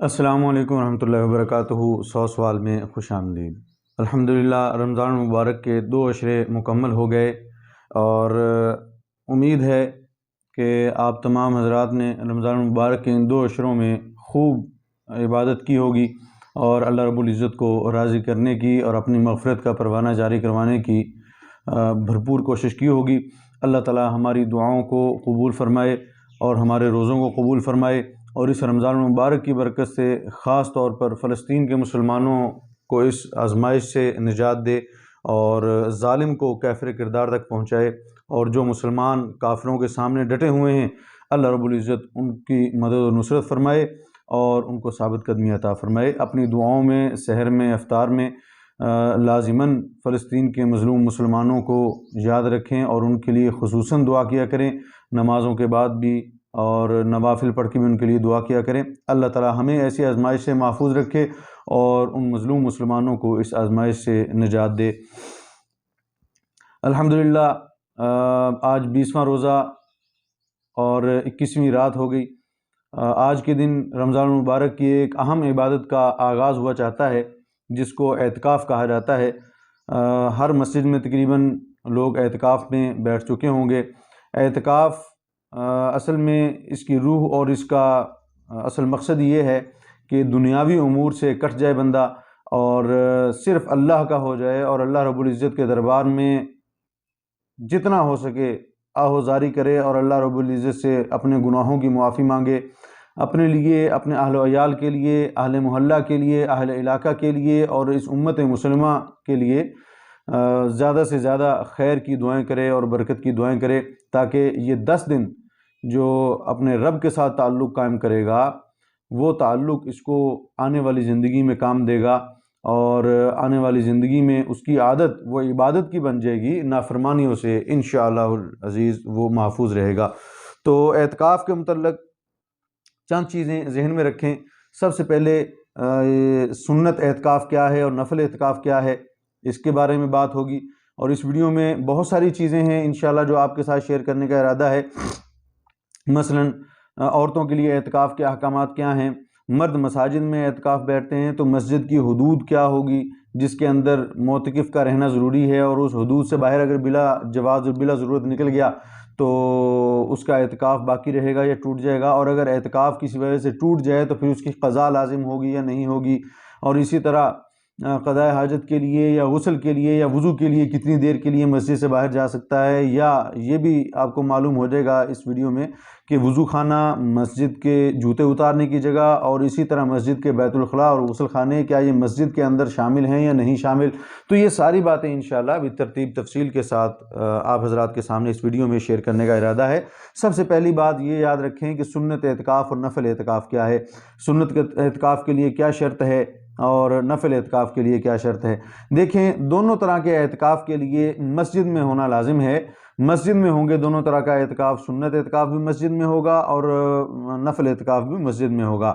السلام علیکم ورحمۃ اللہ وبرکاتہ۔ 100 سوال میں خوش آمدید۔ الحمدللہ رمضان المبارک کے 2 عشرے مکمل ہو گئے، اور امید ہے کہ آپ تمام حضرات نے رمضان المبارک کے ان 2 عشروں میں خوب عبادت کی ہوگی اور اللہ رب العزت کو راضی کرنے کی اور اپنی مغفرت کا پروانہ جاری کروانے کی بھرپور کوشش کی ہوگی۔ اللہ تعالی ہماری دعاؤں کو قبول فرمائے اور ہمارے روزوں کو قبول فرمائے، اور اس رمضان المبارک کی برکت سے خاص طور پر فلسطین کے مسلمانوں کو اس آزمائش سے نجات دے اور ظالم کو کافر کردار تک پہنچائے، اور جو مسلمان کافروں کے سامنے ڈٹے ہوئے ہیں اللہ رب العزت ان کی مدد و نصرت فرمائے اور ان کو ثابت قدمی عطا فرمائے۔ اپنی دعاؤں میں سحر میں افطار میں لازماً فلسطین کے مظلوم مسلمانوں کو یاد رکھیں اور ان کے لیے خصوصاً دعا کیا کریں، نمازوں کے بعد بھی اور نوافل پڑھ کے بھی ان کے لیے دعا کیا کریں۔ اللہ تعالی ہمیں ایسی آزمائش سے محفوظ رکھے اور ان مظلوم مسلمانوں کو اس آزمائش سے نجات دے۔ الحمدللہ آج 20واں روزہ اور 21ویں رات ہو گئی۔ آج کے دن رمضان المبارک کی ایک اہم عبادت کا آغاز ہوا چاہتا ہے جس کو اعتکاف کہا جاتا ہے۔ ہر مسجد میں تقریباً لوگ اعتکاف میں بیٹھ چکے ہوں گے۔ اعتکاف اصل میں اس کی روح اور اس کا اصل مقصد یہ ہے کہ دنیاوی امور سے کٹ جائے بندہ اور صرف اللہ کا ہو جائے، اور اللہ رب العزت کے دربار میں جتنا ہو سکے آہوزاری کرے اور اللہ رب العزت سے اپنے گناہوں کی معافی مانگے، اپنے لیے، اپنے اہل و عیال کے لیے، اہل محلہ کے لیے، اہل علاقہ کے لیے اور اس امت مسلمہ کے لیے زیادہ سے زیادہ خیر کی دعائیں کرے اور برکت کی دعائیں کرے، تاکہ یہ 10 دن جو اپنے رب کے ساتھ تعلق قائم کرے گا وہ تعلق اس کو آنے والی زندگی میں کام دے گا، اور آنے والی زندگی میں اس کی عادت وہ عبادت کی بن جائے گی، نافرمانیوں سے انشاءاللہ العزیز وہ محفوظ رہے گا۔ تو اعتکاف کے متعلق چند چیزیں ذہن میں رکھیں۔ سب سے پہلے سنت اعتکاف کیا ہے اور نفل اعتکاف کیا ہے، اس کے بارے میں بات ہوگی، اور اس ویڈیو میں بہت ساری چیزیں ہیں انشاءاللہ جو آپ کے ساتھ شیئر کرنے کا ارادہ ہے۔ مثلا عورتوں کے لیے اعتکاف کے احکامات کیا ہیں، مرد مساجد میں اعتکاف بیٹھتے ہیں تو مسجد کی حدود کیا ہوگی جس کے اندر معتکف کا رہنا ضروری ہے، اور اس حدود سے باہر اگر بلا جواز اور بلا ضرورت نکل گیا تو اس کا اعتکاف باقی رہے گا یا ٹوٹ جائے گا، اور اگر اعتکاف کسی وجہ سے ٹوٹ جائے تو پھر اس کی قضا لازم ہوگی یا نہیں ہوگی، اور اسی طرح قضاء حاجت کے لیے یا غسل کے لیے یا وضو کے لیے کتنی دیر کے لیے مسجد سے باہر جا سکتا ہے، یا یہ بھی آپ کو معلوم ہو جائے گا اس ویڈیو میں کہ وضو خانہ مسجد کے جوتے اتارنے کی جگہ اور اسی طرح مسجد کے بیت الخلاء اور غسل خانے کیا یہ مسجد کے اندر شامل ہیں یا نہیں شامل۔ تو یہ ساری باتیں انشاءاللہ بالترتیب تفصیل کے ساتھ آپ حضرات کے سامنے اس ویڈیو میں شیئر کرنے کا ارادہ ہے۔ سب سے پہلی بات یہ یاد رکھیں کہ سنت اعتکاف اور نفل اعتکاف کیا ہے، سنت اعتکاف کے لیے کیا شرط ہے اور نفل اعتکاف کے لیے کیا شرط ہے۔ دیکھیں، دونوں طرح کے اعتکاف کے لیے مسجد میں ہونا لازم ہے۔ مسجد میں ہوں گے دونوں طرح کا اعتکاف، سنت اعتکاف بھی مسجد میں ہوگا اور نفل اعتکاف بھی مسجد میں ہوگا۔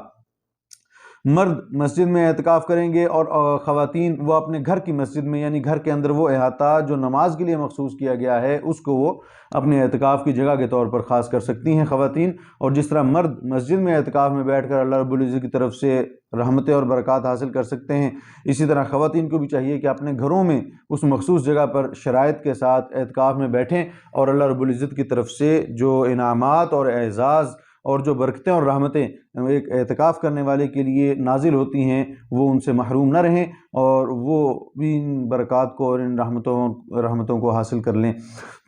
مرد مسجد میں اعتکاف کریں گے اور خواتین وہ اپنے گھر کی مسجد میں، یعنی گھر کے اندر وہ احاطہ جو نماز کے لیے مخصوص کیا گیا ہے اس کو وہ اپنے اعتکاف کی جگہ کے طور پر خاص کر سکتی ہیں خواتین۔ اور جس طرح مرد مسجد میں اعتکاف میں بیٹھ کر اللہ رب العزت کی طرف سے رحمتیں اور برکات حاصل کر سکتے ہیں، اسی طرح خواتین کو بھی چاہیے کہ اپنے گھروں میں اس مخصوص جگہ پر شرائط کے ساتھ اعتکاف میں بیٹھیں، اور اللہ رب العزت کی طرف سے جو انعامات اور اعزاز اور جو برکتیں اور رحمتیں ایک اعتکاف کرنے والے کے لیے نازل ہوتی ہیں وہ ان سے محروم نہ رہیں، اور وہ بھی ان برکات کو اور ان رحمتوں کو حاصل کر لیں۔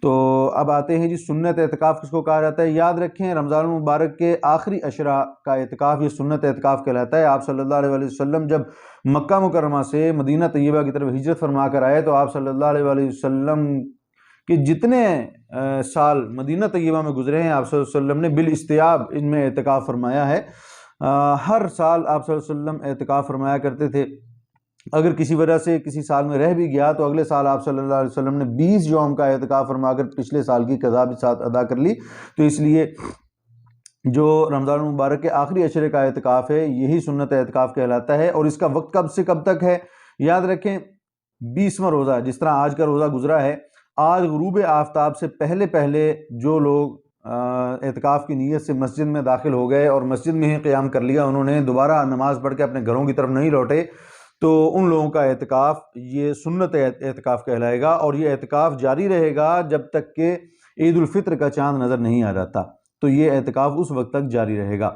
تو اب آتے ہیں جی سنت اعتکاف کس کو کہا جاتا ہے۔ یاد رکھیں، رمضان المبارک کے آخری عشرہ کا اعتکاف یہ سنت اعتکاف کہلاتا ہے۔ آپ صلی اللہ علیہ وسلم جب مکہ مکرمہ سے مدینہ طیبہ کی طرف ہجرت فرما کر آئے تو آپ صلی اللہ علیہ وسلم کہ جتنے سال مدینہ طیبہ میں گزرے ہیں آپ صلی اللہ علیہ وسلم نے بالاستیاب ان میں اعتکاف فرمایا ہے۔ ہر سال آپ صلی اللہ علیہ وسلم اعتکاف فرمایا کرتے تھے۔ اگر کسی وجہ سے کسی سال میں رہ بھی گیا تو اگلے سال آپ صلی اللہ علیہ وسلم نے 20 یوم کا اعتکاف فرما کر پچھلے سال کی قضا بھی ساتھ ادا کر لی۔ تو اس لیے جو رمضان المبارک کے آخری عشرے کا اعتکاف ہے یہی سنت اعتکاف کہلاتا ہے، اور اس کا وقت کب سے کب تک ہے یاد رکھیں۔ 20واں روزہ، جس طرح آج کا روزہ گزرا ہے، آج غروب آفتاب سے پہلے جو لوگ اعتکاف کی نیت سے مسجد میں داخل ہو گئے اور مسجد میں ہی قیام کر لیا، انہوں نے دوبارہ نماز پڑھ کے اپنے گھروں کی طرف نہیں لوٹے، تو ان لوگوں کا اعتکاف یہ سنت اعتکاف کہلائے گا، اور یہ اعتکاف جاری رہے گا جب تک کہ عید الفطر کا چاند نظر نہیں آ جاتا، تو یہ اعتکاف اس وقت تک جاری رہے گا،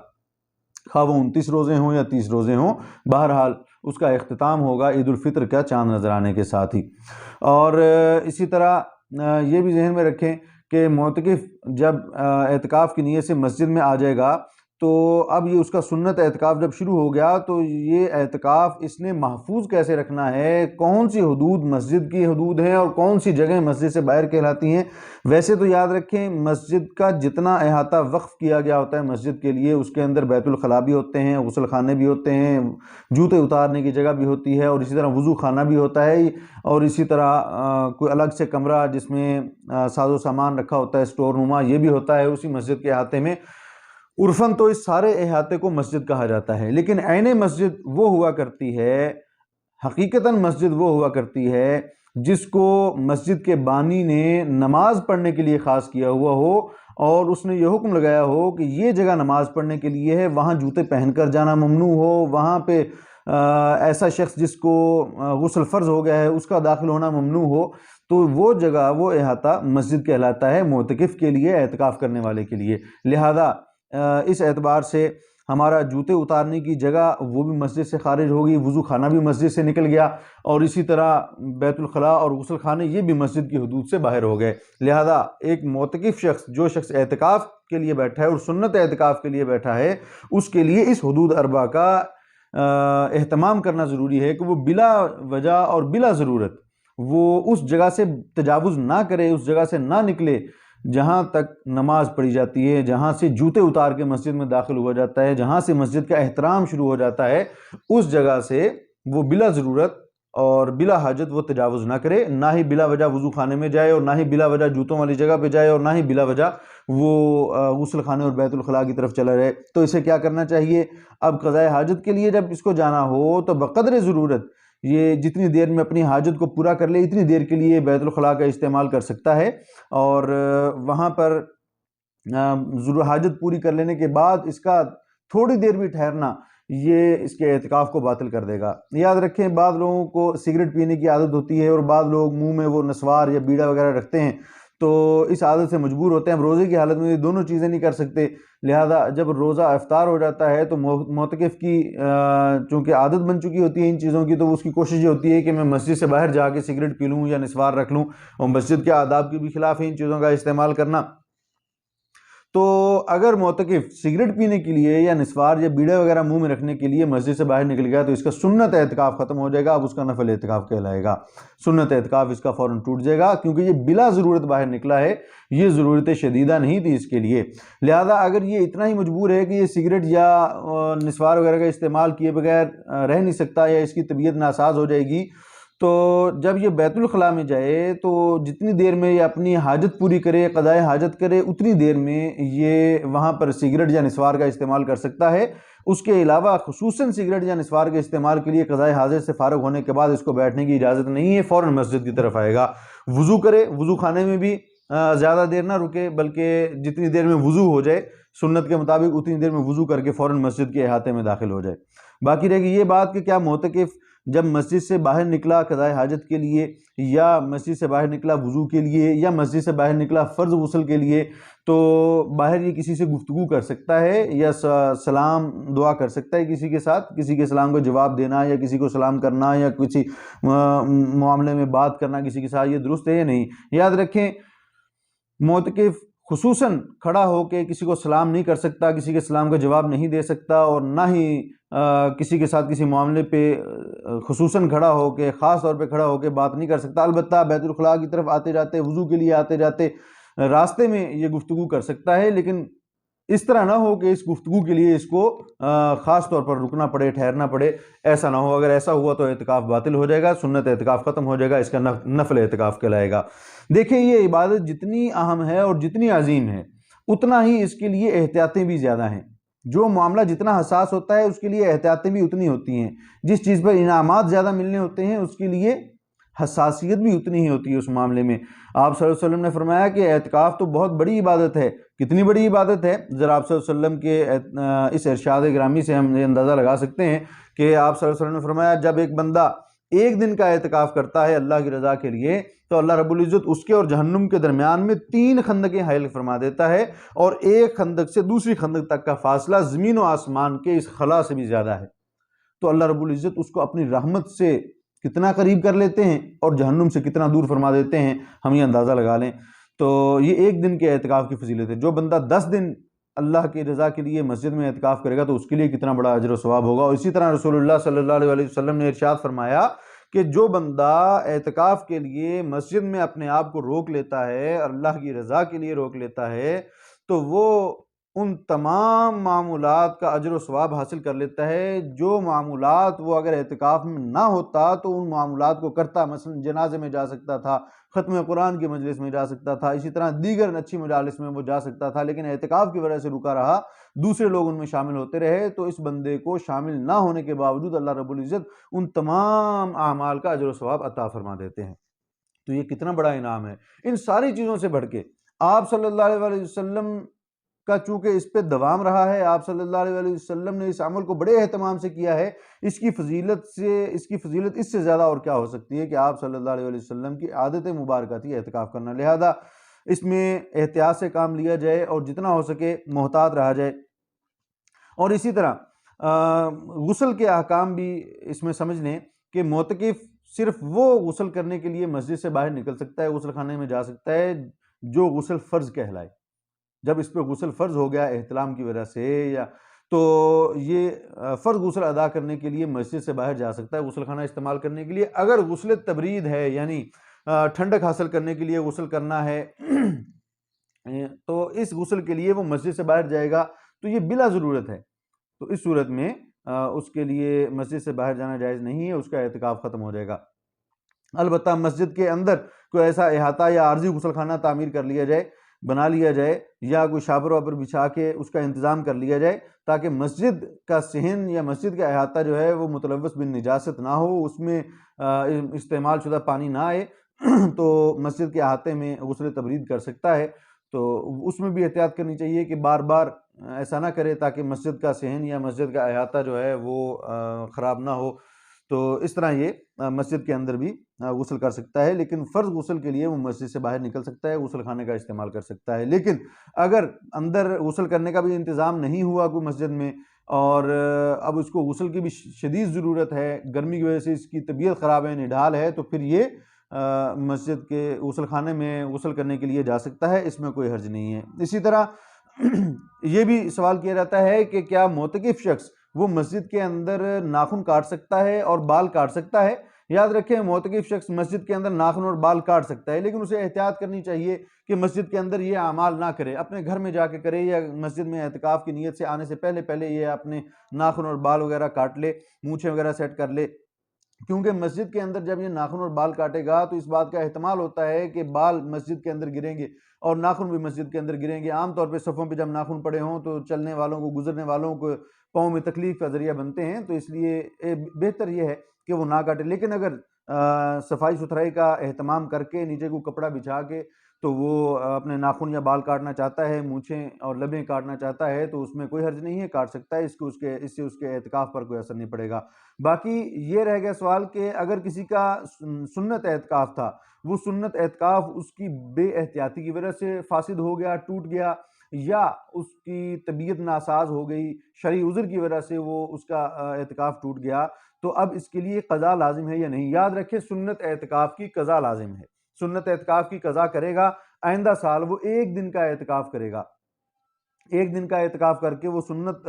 خواہ وہ 29 روزے ہوں یا 30 روزے ہوں، بہرحال اس کا اختتام ہوگا عید الفطر کا چاند نظر آنے کے ساتھ ہی۔ اور اسی طرح یہ بھی ذہن میں رکھیں کہ معتکف جب اعتکاف کی نیت سے مسجد میں آ جائے گا تو اب یہ اس کا سنت اعتکاف جب شروع ہو گیا تو یہ اعتکاف اس نے محفوظ کیسے رکھنا ہے، کون سی حدود مسجد کی حدود ہیں اور کون سی جگہیں مسجد سے باہر کہلاتی ہیں۔ ویسے تو یاد رکھیں مسجد کا جتنا احاطہ وقف کیا گیا ہوتا ہے مسجد کے لیے، اس کے اندر بیت الخلاء بھی ہوتے ہیں، غسل خانے بھی ہوتے ہیں، جوتے اتارنے کی جگہ بھی ہوتی ہے، اور اسی طرح وضو خانہ بھی ہوتا ہے، اور اسی طرح کوئی الگ سے کمرہ جس میں ساز و سامان رکھا ہوتا ہے اسٹور نما، یہ بھی ہوتا ہے اسی مسجد کے احاطے میں۔ عرفاً تو اس سارے احاطے کو مسجد کہا جاتا ہے، لیکن عین مسجد وہ ہوا کرتی ہے، حقیقتاً مسجد وہ ہوا کرتی ہے جس کو مسجد کے بانی نے نماز پڑھنے کے لیے خاص کیا ہوا ہو، اور اس نے یہ حکم لگایا ہو کہ یہ جگہ نماز پڑھنے کے لیے ہے، وہاں جوتے پہن کر جانا ممنوع ہو، وہاں پہ ایسا شخص جس کو غسل فرض ہو گیا ہے اس کا داخل ہونا ممنوع ہو، تو وہ جگہ وہ احاطہ مسجد کہلاتا ہے معتکف کے لیے، اعتکاف کرنے والے کے لیے۔ لہذا اس اعتبار سے ہمارا جوتے اتارنے کی جگہ وہ بھی مسجد سے خارج ہوگی، وضو خانہ بھی مسجد سے نکل گیا، اور اسی طرح بیت الخلاء اور غسل خانے یہ بھی مسجد کی حدود سے باہر ہو گئے۔ لہذا ایک معتکف شخص جو شخص اعتکاف کے لیے بیٹھا ہے اور سنت اعتکاف کے لیے بیٹھا ہے، اس کے لیے اس حدود اربعہ کا اہتمام کرنا ضروری ہے کہ وہ بلا وجہ اور بلا ضرورت وہ اس جگہ سے تجاوز نہ کرے، اس جگہ سے نہ نکلے جہاں تک نماز پڑھی جاتی ہے، جہاں سے جوتے اتار کے مسجد میں داخل ہوا جاتا ہے، جہاں سے مسجد کا احترام شروع ہو جاتا ہے، اس جگہ سے وہ بلا ضرورت اور بلا حاجت وہ تجاوز نہ کرے، نہ ہی بلا وجہ وضو خانے میں جائے، اور نہ ہی بلا وجہ جوتوں والی جگہ پہ جائے، اور نہ ہی بلا وجہ وہ غسل خانے اور بیت الخلاء کی طرف چلا رہے۔ تو اسے کیا کرنا چاہیے؟ اب قضاء حاجت کے لیے جب اس کو جانا ہو تو بقدر ضرورت یہ جتنی دیر میں اپنی حاجت کو پورا کر لے اتنی دیر کے لیے بیت الخلاء کا استعمال کر سکتا ہے، اور وہاں پر حاجت پوری کر لینے کے بعد اس کا تھوڑی دیر بھی ٹھہرنا یہ اس کے اعتکاف کو باطل کر دے گا۔ یاد رکھیں بعض لوگوں کو سگریٹ پینے کی عادت ہوتی ہے، اور بعض لوگ منہ میں وہ نسوار یا بیڑا وغیرہ رکھتے ہیں، تو اس عادت سے مجبور ہوتے ہیں۔ اب روزے کی حالت میں یہ دونوں چیزیں نہیں کر سکتے، لہذا جب روزہ افطار ہو جاتا ہے تو معتکف کی چونکہ عادت بن چکی ہوتی ہے ان چیزوں کی، تو اس کی کوشش یہ ہوتی ہے کہ میں مسجد سے باہر جا کے سگریٹ پی لوں یا نسوار رکھ لوں، اور مسجد کے آداب کے بھی خلاف ہے ان چیزوں کا استعمال کرنا۔ تو اگر معتکف سگریٹ پینے کے لیے یا نسوار یا بیڑے وغیرہ منہ میں رکھنے کے لیے مسجد سے باہر نکل گیا تو اس کا سنت اعتکاف ختم ہو جائے گا، اب اس کا نفل اعتکاف کہلائے گا۔ سنت اعتکاف اس کا فوراً ٹوٹ جائے گا، کیونکہ یہ بلا ضرورت باہر نکلا ہے، یہ ضرورت شدیدہ نہیں تھی اس کے لیے۔ لہذا اگر یہ اتنا ہی مجبور ہے کہ یہ سگریٹ یا نسوار وغیرہ کا استعمال کیے بغیر رہ نہیں سکتا، یا اس کی طبیعت ناساز ہو جائے گی، تو جب یہ بیت الخلاء میں جائے تو جتنی دیر میں یہ اپنی حاجت پوری کرے، قضائے حاجت کرے، اتنی دیر میں یہ وہاں پر سگریٹ یا نسوار کا استعمال کر سکتا ہے۔ اس کے علاوہ خصوصاً سگریٹ یا نسوار کے استعمال کے لیے قضائے حاجت سے فارغ ہونے کے بعد اس کو بیٹھنے کی اجازت نہیں ہے، فوراً مسجد کی طرف آئے گا، وضو کرے، وضو خانے میں بھی زیادہ دیر نہ رکے، بلکہ جتنی دیر میں وضو ہو جائے سنت کے مطابق اتنی دیر میں وضو کر کے فوراً مسجد کے احاطے میں داخل ہو جائے۔ باقی رہے گی یہ بات کہ کیا معتکف جب مسجد سے باہر نکلا قضائے حاجت کے لیے، یا مسجد سے باہر نکلا وضو کے لیے، یا مسجد سے باہر نکلا فرض غسل کے لیے، تو باہر یہ کسی سے گفتگو کر سکتا ہے یا سلام دعا کر سکتا ہے کسی کے ساتھ، کسی کے سلام کو جواب دینا یا کسی کو سلام کرنا یا کسی معاملے میں بات کرنا کسی کے ساتھ، یہ درست ہے یا نہیں؟ یاد رکھیں معتکف خصوصاً کھڑا ہو کے کسی کو سلام نہیں کر سکتا، کسی کے سلام کا جواب نہیں دے سکتا، اور نہ ہی کسی کے ساتھ کسی معاملے پہ خصوصاً کھڑا ہو کے خاص طور پہ کھڑا ہو کے بات نہیں کر سکتا۔ البتہ بیت الخلاء کی طرف آتے جاتے، وضو کے لیے آتے جاتے راستے میں یہ گفتگو کر سکتا ہے، لیکن اس طرح نہ ہو کہ اس گفتگو کے لیے اس کو خاص طور پر رکنا پڑے، ٹھہرنا پڑے، ایسا نہ ہو۔ اگر ایسا ہوا تو اعتکاف باطل ہو جائے گا، سنت اعتکاف ختم ہو جائے گا، اس کا نفل اعتکاف کہلائے گا۔ دیکھیں یہ عبادت جتنی اہم ہے اور جتنی عظیم ہے، اتنا ہی اس کے لیے احتیاطیں بھی زیادہ ہیں۔ جو معاملہ جتنا حساس ہوتا ہے اس کے لیے احتیاطیں بھی اتنی ہوتی ہیں، جس چیز پر انعامات زیادہ ملنے ہوتے ہیں اس کے لیے حساسیت بھی اتنی ہی ہوتی ہے اس معاملے میں۔ آپ صلی اللہ علیہ وسلم نے فرمایا کہ اعتکاف تو بہت بڑی عبادت ہے کتنی بڑی عبادت ہے، ذرا آپ صلی اللہ علیہ وسلم کے اس ارشاد گرامی سے ہم یہ اندازہ لگا سکتے ہیں کہ آپ صلی اللہ علیہ وسلم نے فرمایا جب ایک بندہ ایک دن کا اعتکاف کرتا ہے اللہ کی رضا کے لیے تو اللہ رب العزت اس کے اور جہنم کے درمیان میں 3 خندقیں حائل فرما دیتا ہے، اور ایک خندق سے دوسری خندق تک کا فاصلہ زمین و آسمان کے اس خلا سے بھی زیادہ ہے۔ تو اللہ رب العزت اس کو اپنی رحمت سے کتنا قریب کر لیتے ہیں اور جہنم سے کتنا دور فرما دیتے ہیں، ہم یہ اندازہ لگا لیں۔ تو یہ ایک دن کے اعتکاف کی فضیلت ہے۔ جو بندہ 10 دن اللہ کی رضا کے لیے مسجد میں اعتکاف کرے گا تو اس کے لیے کتنا بڑا اجر و ثواب ہوگا۔ اور اسی طرح رسول اللہ صلی اللہ علیہ وسلم نے ارشاد فرمایا کہ جو بندہ اعتکاف کے لیے مسجد میں اپنے آپ کو روک لیتا ہے، اللہ کی رضا کے لیے روک لیتا ہے، تو وہ ان تمام معمولات کا اجر و ثواب حاصل کر لیتا ہے جو معمولات وہ اگر اعتکاف میں نہ ہوتا تو ان معمولات کو کرتا۔ مثلا جنازے میں جا سکتا تھا، ختم قرآن کی مجلس میں جا سکتا تھا، اسی طرح دیگر اچھی مجالس میں وہ جا سکتا تھا، لیکن اعتکاف کی وجہ سے رکا رہا، دوسرے لوگ ان میں شامل ہوتے رہے، تو اس بندے کو شامل نہ ہونے کے باوجود اللہ رب العزت ان تمام اعمال کا اجر و ثواب عطا فرما دیتے ہیں۔ تو یہ کتنا بڑا انعام ہے۔ ان ساری چیزوں سے بڑھ کے آپ صلی اللہ علیہ وسلم کا چونکہ اس پہ دوام رہا ہے، آپ صلی اللہ علیہ وسلم نے اس عمل کو بڑے اہتمام سے کیا ہے، اس کی فضیلت اس سے زیادہ اور کیا ہو سکتی ہے کہ آپ صلی اللہ علیہ وسلم کی عادت مبارکہ تھی اعتکاف کرنا، لہذا اس میں احتیاط سے کام لیا جائے اور جتنا ہو سکے محتاط رہا جائے۔ اور اسی طرح غسل کے احکام بھی اس میں سمجھ لیں کہ معتکف صرف وہ غسل کرنے کے لیے مسجد سے باہر نکل سکتا ہے، غسل خانے میں جا سکتا ہے جو غسل فرض کہلائے۔ جب اس پہ غسل فرض ہو گیا احتلام کی وجہ سے یا تو یہ فرض غسل ادا کرنے کے لیے مسجد سے باہر جا سکتا ہے غسل خانہ استعمال کرنے کے لیے۔ اگر غسل تبرید ہے یعنی ٹھنڈک حاصل کرنے کے لیے غسل کرنا ہے تو اس غسل کے لیے وہ مسجد سے باہر جائے گا تو یہ بلا ضرورت ہے، تو اس صورت میں اس کے لیے مسجد سے باہر جانا جائز نہیں ہے، اس کا اعتکاف ختم ہو جائے گا۔ البتہ مسجد کے اندر کوئی ایسا احاطہ یا عارضی غسل خانہ تعمیر کر لیا جائے، بنا لیا جائے، یا کوئی شاپر واپر بچھا کے اس کا انتظام کر لیا جائے تاکہ مسجد کا صحن یا مسجد کا احاطہ جو ہے وہ متلوث بالنجاست نہ ہو، اس میں استعمال شدہ پانی نہ آئے، تو مسجد کے احاطے میں غسل تبرید کر سکتا ہے۔ تو اس میں بھی احتیاط کرنی چاہیے کہ بار بار ایسا نہ کرے تاکہ مسجد کا صحن یا مسجد کا احاطہ جو ہے وہ خراب نہ ہو۔ تو اس طرح یہ مسجد کے اندر بھی غسل کر سکتا ہے، لیکن فرض غسل کے لیے وہ مسجد سے باہر نکل سکتا ہے، غسل خانے کا استعمال کر سکتا ہے۔ لیکن اگر اندر غسل کرنے کا بھی انتظام نہیں ہوا کوئی مسجد میں اور اب اس کو غسل کی بھی شدید ضرورت ہے، گرمی کی وجہ سے اس کی طبیعت خراب ہے، نڈھال ہے، تو پھر یہ مسجد کے غسل خانے میں غسل کرنے کے لیے جا سکتا ہے، اس میں کوئی حرج نہیں ہے۔ اسی طرح یہ بھی سوال کیا جاتا ہے کہ کیا معتکف شخص وہ مسجد کے اندر ناخن کاٹ سکتا ہے اور بال کاٹ سکتا ہے؟ یاد رکھیں معتکف شخص مسجد کے اندر ناخن اور بال کاٹ سکتا ہے، لیکن اسے احتیاط کرنی چاہیے کہ مسجد کے اندر یہ اعمال نہ کرے، اپنے گھر میں جا کے کرے یا مسجد میں اعتکاف کی نیت سے آنے سے پہلے یہ اپنے ناخن اور بال وغیرہ کاٹ لے، مونچھیں وغیرہ سیٹ کر لے، کیونکہ مسجد کے اندر جب یہ ناخن اور بال کاٹے گا تو اس بات کا احتمال ہوتا ہے کہ بال مسجد کے اندر گریں گے اور ناخن بھی مسجد کے اندر گریں گے۔ عام طور پہ صفوں پہ جب ناخن پڑے ہوں تو چلنے والوں کو، گزرنے والوں کو پاؤں میں تکلیف کا ذریعہ بنتے ہیں، تو اس لیے بہتر یہ ہے کہ وہ نہ کاٹے۔ لیکن اگر صفائی ستھرائی کا اہتمام کر کے نیچے کو کپڑا بچھا کے تو وہ اپنے ناخن یا بال کاٹنا چاہتا ہے، مونچھیں اور لبیں کاٹنا چاہتا ہے تو اس میں کوئی حرج نہیں ہے، کاٹ سکتا ہے، اس سے اس کے اعتکاف پر کوئی اثر نہیں پڑے گا۔ باقی یہ رہ گیا سوال کہ اگر کسی کا سنت اعتکاف تھا، وہ سنت اعتکاف اس کی بے احتیاطی کی وجہ سے فاسد ہو گیا، ٹوٹ گیا، یا اس کی طبیعت ناساز ہو گئی، شرعی عذر کی وجہ سے وہ اس کا اعتکاف ٹوٹ گیا، تو اب اس کے لیے قضا لازم ہے یا نہیں؟ یاد رکھیں سنت اعتکاف کی قضا لازم ہے، سنت اعتکاف کی قضا کرے گا، آئندہ سال وہ ایک دن کا اعتکاف کرے گا، ایک دن کا اعتکاف کر کے وہ سنت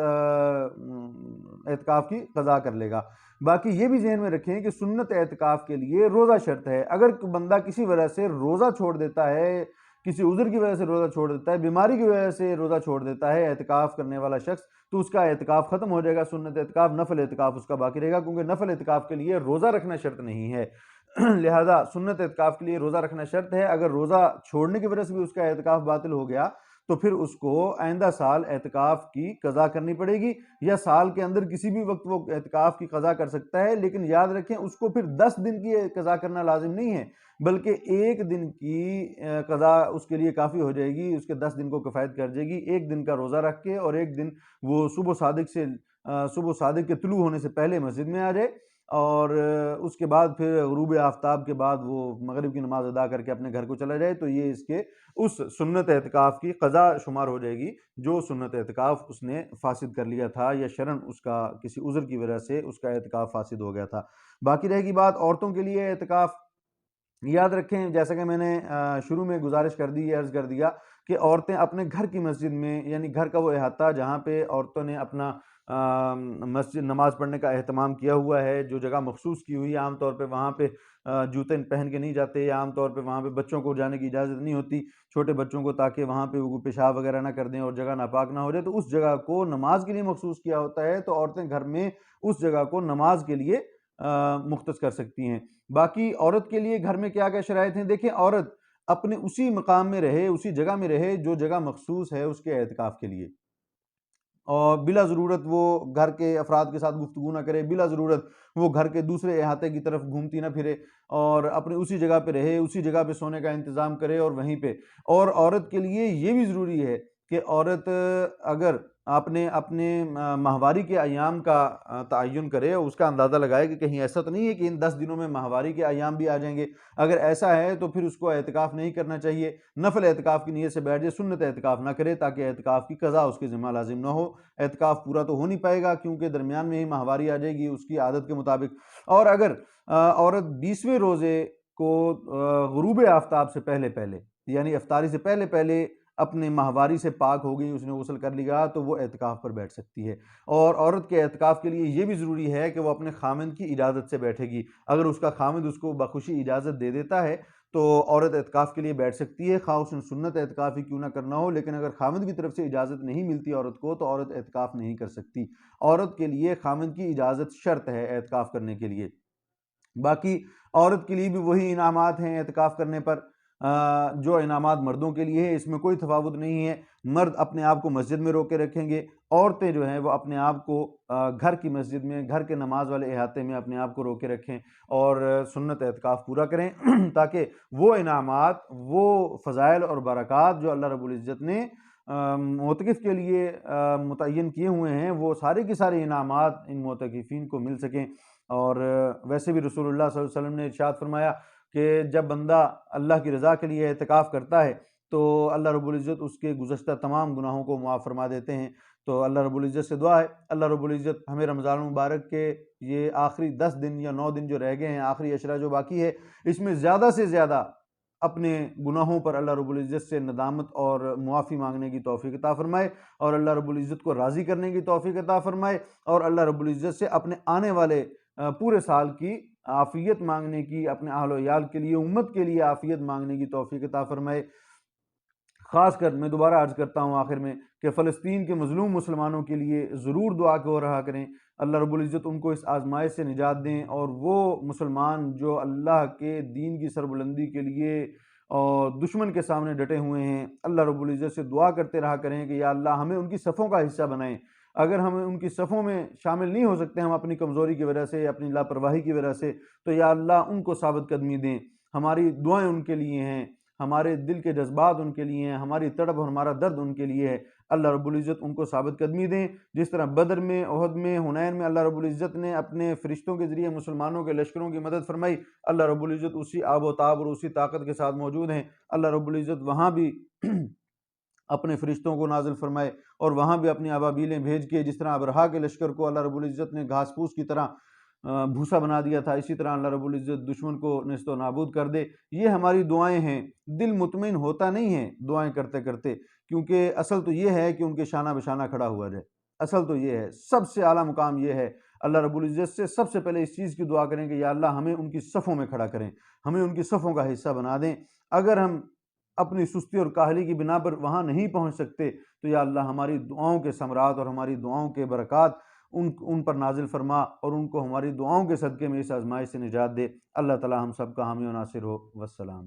اعتکاف کی قضا کر لے گا۔ باقی یہ بھی ذہن میں رکھیں کہ سنت اعتکاف کے لیے روزہ شرط ہے۔ اگر بندہ کسی وجہ سے روزہ چھوڑ دیتا ہے، کسی عذر کی وجہ سے روزہ چھوڑ دیتا ہے، بیماری کی وجہ سے روزہ چھوڑ دیتا ہے اعتکاف کرنے والا شخص، تو اس کا اعتکاف ختم ہو جائے گا، سنت اعتکاف، نفل اعتکاف اس کا باقی رہے گا، کیونکہ نفل اعتکاف کے لیے روزہ رکھنا شرط نہیں ہے، لہذا سنت اعتکاف کے لیے روزہ رکھنا شرط ہے۔ اگر روزہ چھوڑنے کی وجہ سے بھی اس کا اعتکاف باطل ہو گیا تو پھر اس کو آئندہ سال اعتکاف کی قضا کرنی پڑے گی، یا سال کے اندر کسی بھی وقت وہ اعتکاف کی قضا کر سکتا ہے، لیکن یاد رکھیں اس کو پھر 10 دن کی قضا کرنا لازم نہیں ہے، بلکہ ایک دن کی قضا اس کے لیے کافی ہو جائے گی، اس کے 10 دن کو کفایت کر جائے گی۔ ایک دن کا روزہ رکھ کے اور ایک دن وہ صبح صادق کے طلوع ہونے سے پہلے مسجد میں آ جائے، اور اس کے بعد پھر غروب آفتاب کے بعد وہ مغرب کی نماز ادا کر کے اپنے گھر کو چلا جائے، تو یہ اس کے اس سنت اعتکاف کی قضا شمار ہو جائے گی جو سنت اعتکاف اس نے فاسد کر لیا تھا، یا شرعاً اس کا کسی عذر کی وجہ سے اس کا اعتکاف فاسد ہو گیا تھا۔ باقی رہے گی بات عورتوں کے لیے اعتکاف، یاد رکھیں جیسا کہ میں نے شروع میں گزارش کر دی، عرض کر دیا کہ عورتیں اپنے گھر کی مسجد میں، یعنی گھر کا وہ احاطہ جہاں پہ عورتوں نے اپنا مسجد نماز پڑھنے کا اہتمام کیا ہوا ہے، جو جگہ مخصوص کی ہوئی ہے، عام طور پہ وہاں پہ جوتے پہن کے نہیں جاتے، یا عام طور پہ وہاں پہ بچوں کو جانے کی اجازت نہیں ہوتی، چھوٹے بچوں کو، تاکہ وہاں پہ وہ پیشاب وغیرہ نہ کر دیں اور جگہ ناپاک نہ ہو جائے، تو اس جگہ کو نماز کے لیے مخصوص کیا ہوتا ہے، تو عورتیں گھر میں اس جگہ کو نماز کے لیے مختص کر سکتی ہیں۔ باقی عورت کے لیے گھر میں کیا کیا شرائط ہیں؟ دیکھیں، عورت اپنے اسی مقام میں رہے، اسی جگہ میں رہے جو جگہ مخصوص ہے اس کے اعتکاف کے لیے، اور بلا ضرورت وہ گھر کے افراد کے ساتھ گفتگو نہ کرے، بلا ضرورت وہ گھر کے دوسرے احاطے کی طرف گھومتی نہ پھرے، اور اپنے اسی جگہ پہ رہے، اسی جگہ پہ سونے کا انتظام کرے، اور وہیں پہ۔ اور عورت کے لیے یہ بھی ضروری ہے کہ عورت اگر اپنے ماہواری کے ایام کا تعین کرے، اس کا اندازہ لگائے کہ کہیں ایسا تو نہیں ہے کہ ان 10 دنوں میں ماہواری کے ایام بھی آ جائیں گے۔ اگر ایسا ہے تو پھر اس کو اعتکاف نہیں کرنا چاہیے، نفل اعتکاف کی نیت سے بیٹھ جائے، سنت اعتکاف نہ کرے، تاکہ اعتکاف کی قضا اس کے ذمہ لازم نہ ہو۔ اعتکاف پورا تو ہو نہیں پائے گا کیونکہ درمیان میں ہی ماہواری آ جائے گی اس کی عادت کے مطابق۔ اور اگر عورت 20ویں روزے کو غروب آفتاب سے پہلے یعنی افطاری سے پہلے اپنے ماہواری سے پاک ہو گئی، اس نے غسل کر لیا، تو وہ اعتکاف پر بیٹھ سکتی ہے۔ اور عورت کے اعتکاف کے لیے یہ بھی ضروری ہے کہ وہ اپنے خامند کی اجازت سے بیٹھے گی۔ اگر اس کا خامند اس کو بخوشی اجازت دے دیتا ہے تو عورت اعتکاف کے لیے بیٹھ سکتی ہے، خواہ اس نے سنت اعتکاف ہی کیوں نہ کرنا ہو، لیکن اگر خامند کی طرف سے اجازت نہیں ملتی عورت کو تو عورت اعتکاف نہیں کر سکتی۔ عورت کے لیے خامند کی اجازت شرط ہے اعتکاف کرنے کے لیے۔ باقی عورت کے لیے بھی وہی انعامات ہیں اعتکاف کرنے پر جو انعامات مردوں کے لیے ہے، اس میں کوئی تفاوت نہیں ہے۔ مرد اپنے آپ کو مسجد میں روکے رکھیں گے، عورتیں جو ہیں وہ اپنے آپ کو گھر کی مسجد میں، گھر کے نماز والے احاطے میں اپنے آپ کو روکے رکھیں اور سنت اعتکاف پورا کریں تاکہ وہ انعامات، وہ فضائل اور برکات جو اللہ رب العزت نے معتکف کے لیے متعین کیے ہوئے ہیں، وہ سارے کے سارے انعامات ان معتکفین کو مل سکیں۔ اور ویسے بھی رسول اللہ صلی اللہ علیہ وسلم نے ارشاد فرمایا کہ جب بندہ اللہ کی رضا کے لیے اعتکاف کرتا ہے تو اللہ رب العزت اس کے گزشتہ تمام گناہوں کو معاف فرما دیتے ہیں۔ تو اللہ رب العزت سے دعا ہے اللہ رب العزت ہمیں رمضان المبارک کے یہ آخری 10 دن یا 9 دن جو رہ گئے ہیں، آخری عشرہ جو باقی ہے، اس میں زیادہ سے زیادہ اپنے گناہوں پر اللہ رب العزت سے ندامت اور معافی مانگنے کی توفیق عطا فرمائے، اور اللہ رب العزت کو راضی کرنے کی توفیق عطا فرمائے، اور اللہ رب العزت سے اپنے آنے والے پورے سال کی عافیت مانگنے کی، اپنے اہل و عیال کے لیے، امت کے لیے عافیت مانگنے کی توفیق عطا فرمائے۔ خاص کر میں دوبارہ عرض کرتا ہوں آخر میں کہ فلسطین کے مظلوم مسلمانوں کے لیے ضرور دعا کو رہا کریں، اللہ رب العزت ان کو اس آزمائش سے نجات دیں، اور وہ مسلمان جو اللہ کے دین کی سربلندی کے لیے اور دشمن کے سامنے ڈٹے ہوئے ہیں، اللہ رب العزت سے دعا کرتے رہا کریں کہ یا اللہ ہمیں ان کی صفوں کا حصہ بنائیں۔ اگر ہم ان کی صفوں میں شامل نہیں ہو سکتے، ہم اپنی کمزوری کی وجہ سے، اپنی لاپرواہی کی وجہ سے، تو یا اللہ ان کو ثابت قدمی دیں۔ ہماری دعائیں ان کے لیے ہیں، ہمارے دل کے جذبات ان کے لیے ہیں، ہماری تڑپ اور ہمارا درد ان کے لیے ہے۔ اللہ رب العزت ان کو ثابت قدمی دیں، جس طرح بدر میں، احد میں، حنین میں اللہ رب العزت نے اپنے فرشتوں کے ذریعے مسلمانوں کے لشکروں کی مدد فرمائی، اللہ رب العزت اسی آب و تاب اور اسی طاقت کے ساتھ موجود ہیں۔ اللہ رب العزت وہاں بھی اپنے فرشتوں کو نازل فرمائے اور وہاں بھی اپنی ابابیلیں بھیج کے، جس طرح ابرہا کے لشکر کو اللہ رب العزت نے گھاس پھوس کی طرح بھوسا بنا دیا تھا، اسی طرح اللہ رب العزت دشمن کو نیست و نابود کر دے۔ یہ ہماری دعائیں ہیں۔ دل مطمئن ہوتا نہیں ہے دعائیں کرتے کرتے، کیونکہ اصل تو یہ ہے کہ ان کے شانہ بشانہ کھڑا ہوا جائے۔ اصل تو یہ ہے، سب سے اعلیٰ مقام یہ ہے۔ اللہ رب العزت سے سب سے پہلے اس چیز کی دعا کریں کہ یا اللہ ہمیں ان کی صفوں میں کھڑا کریں، ہمیں ان کی صفوں کا حصہ بنا دیں۔ اگر ہم اپنی سستی اور کاہلی کی بنا پر وہاں نہیں پہنچ سکتے تو یا اللہ ہماری دعاؤں کے ثمرات اور ہماری دعاؤں کے برکات ان پر نازل فرما، اور ان کو ہماری دعاؤں کے صدقے میں اس آزمائش سے نجات دے۔ اللہ تعالی ہم سب کا حامی و ناصر ہو۔ والسلام۔